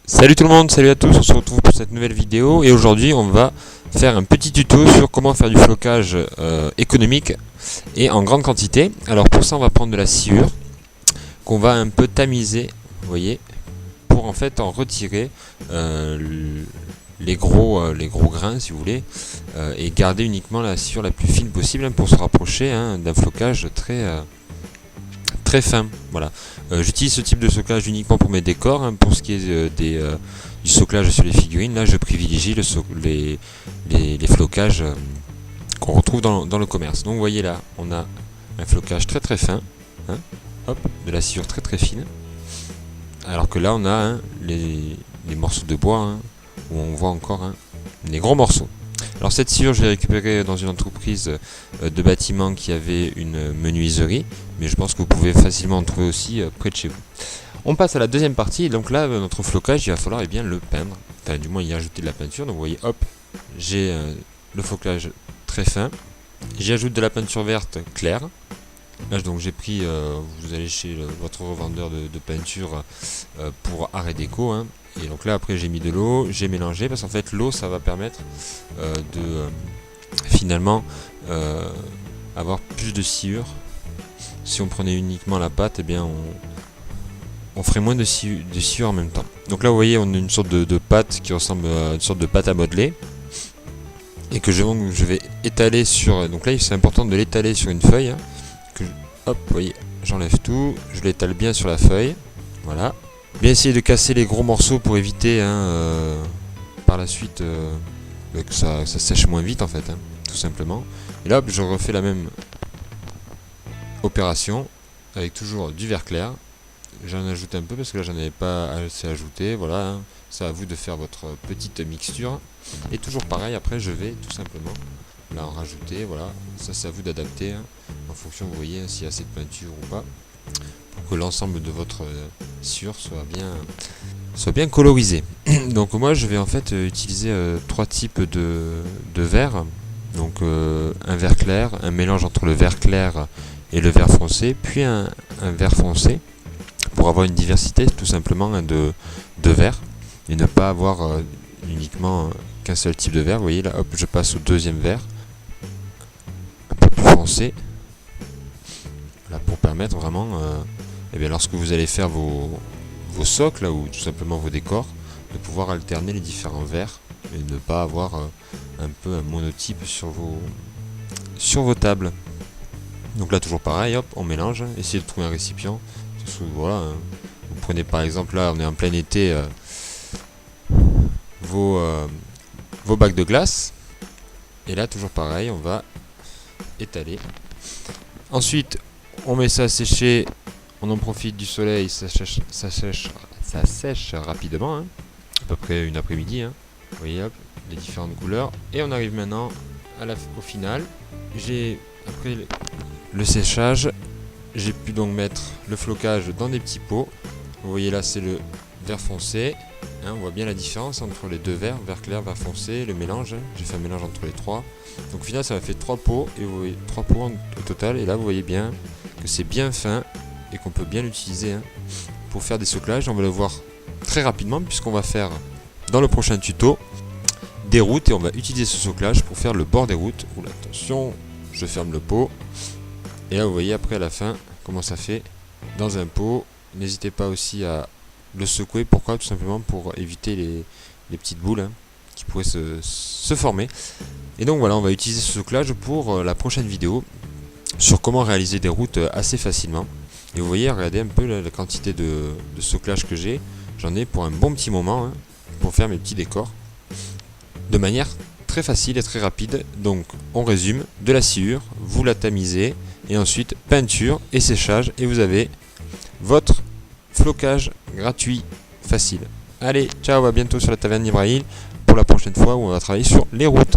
Salut tout le monde, salut à tous, on se retrouve pour cette nouvelle vidéo et aujourd'hui on va faire un petit tuto sur comment faire du flocage économique et en grande quantité. Alors pour ça on va prendre de la sciure qu'on va un peu tamiser, vous voyez, pour en fait en retirer les gros grains si vous voulez et garder uniquement la sciure la plus fine possible pour se rapprocher d'un flocage très fin. Voilà. J'utilise ce type de soclage uniquement pour mes décors. Pour ce qui est du soclage sur les figurines, là je privilégie les flocages qu'on retrouve dans le commerce. Donc vous voyez là, on a un flocage très fin, hop, de la sciure très fine. Alors que là on a les morceaux de bois où on voit encore des gros morceaux. Alors cette sciure je l'ai récupérée dans une entreprise de bâtiment qui avait une menuiserie, mais je pense que vous pouvez facilement en trouver aussi près de chez vous. On passe à la deuxième partie, et donc là notre flocage il va falloir bien le peindre, enfin du moins y ajouter de la peinture. Donc vous voyez, hop, j'ai le flocage très fin, j'y ajoute de la peinture verte claire. Là donc j'ai pris, vous allez chez votre revendeur de peinture pour art et déco, et donc là après j'ai mis de l'eau, j'ai mélangé parce qu'en fait l'eau ça va permettre de finalement avoir plus de sciure. Si on prenait uniquement la pâte, eh bien on ferait moins de sciure en même temps. Donc là vous voyez on a une sorte de pâte qui ressemble à une sorte de pâte à modeler et que je vais étaler sur, donc là c'est important de l'étaler sur une feuille, hop, vous voyez, j'enlève tout, je l'étale bien sur la feuille, voilà. Bien essayer de casser les gros morceaux pour éviter par la suite que ça sèche moins vite en fait, tout simplement. Et là je refais la même opération avec toujours du vert clair. J'en ajoute un peu parce que là j'en avais pas assez ajouté, voilà, c'est à vous de faire votre petite mixture. Et toujours pareil, après je vais tout simplement là en rajouter, voilà, ça c'est à vous d'adapter en fonction, vous voyez, s'il y a assez de peinture ou pas, pour que l'ensemble de votre sciure soit bien colorisé. Donc moi je vais en fait utiliser trois types de verre. Donc un vert clair, un mélange entre le vert clair et le vert foncé, puis un vert foncé, pour avoir une diversité tout simplement de verre et ne pas avoir uniquement qu'un seul type de verre. Vous voyez là, hop, je passe au deuxième vert, un peu plus foncé, là, pour permettre vraiment et bien, lorsque vous allez faire vos socles ou tout simplement vos décors, de pouvoir alterner les différents verres et ne pas avoir un peu un monotype sur vos tables. Donc là toujours pareil, hop, on mélange, essayez de trouver un récipient. Voilà, vous prenez par exemple, là on est en plein été, vos bacs de glace, et là toujours pareil, on va étaler. Ensuite on met ça à sécher, on en profite du soleil, ça sèche rapidement, à peu près une après-midi, vous voyez, hop, les différentes couleurs. Et on arrive maintenant au final. Après le séchage, j'ai pu donc mettre le flocage dans des petits pots. Vous voyez là c'est le vert foncé, on voit bien la différence entre les deux verts, vert clair, vert foncé, le mélange, j'ai fait un mélange entre les trois. Donc au final ça m'a fait 3 pots, et vous voyez 3 pots au total, et là vous voyez bien que c'est bien fin et qu'on peut bien l'utiliser pour faire des soclages. On va le voir très rapidement puisqu'on va faire dans le prochain tuto des routes, et on va utiliser ce soclage pour faire le bord des routes. Oula, attention, je ferme le pot. Et là vous voyez après à la fin comment ça fait dans un pot. N'hésitez pas aussi à le secouer. Pourquoi? Tout simplement pour éviter les petites boules qui pourraient se former. Et donc voilà, on va utiliser ce soclage pour la prochaine vidéo sur comment réaliser des routes assez facilement. Et vous voyez, regardez un peu la quantité de soclage que j'ai. J'en ai pour un bon petit moment pour faire mes petits décors de manière très facile et très rapide. Donc on résume, de la sciure, vous la tamisez, et ensuite peinture et séchage, et vous avez votre flocage gratuit facile. Allez, ciao, à bientôt sur la taverne Ibrahim pour la prochaine fois où on va travailler sur les routes.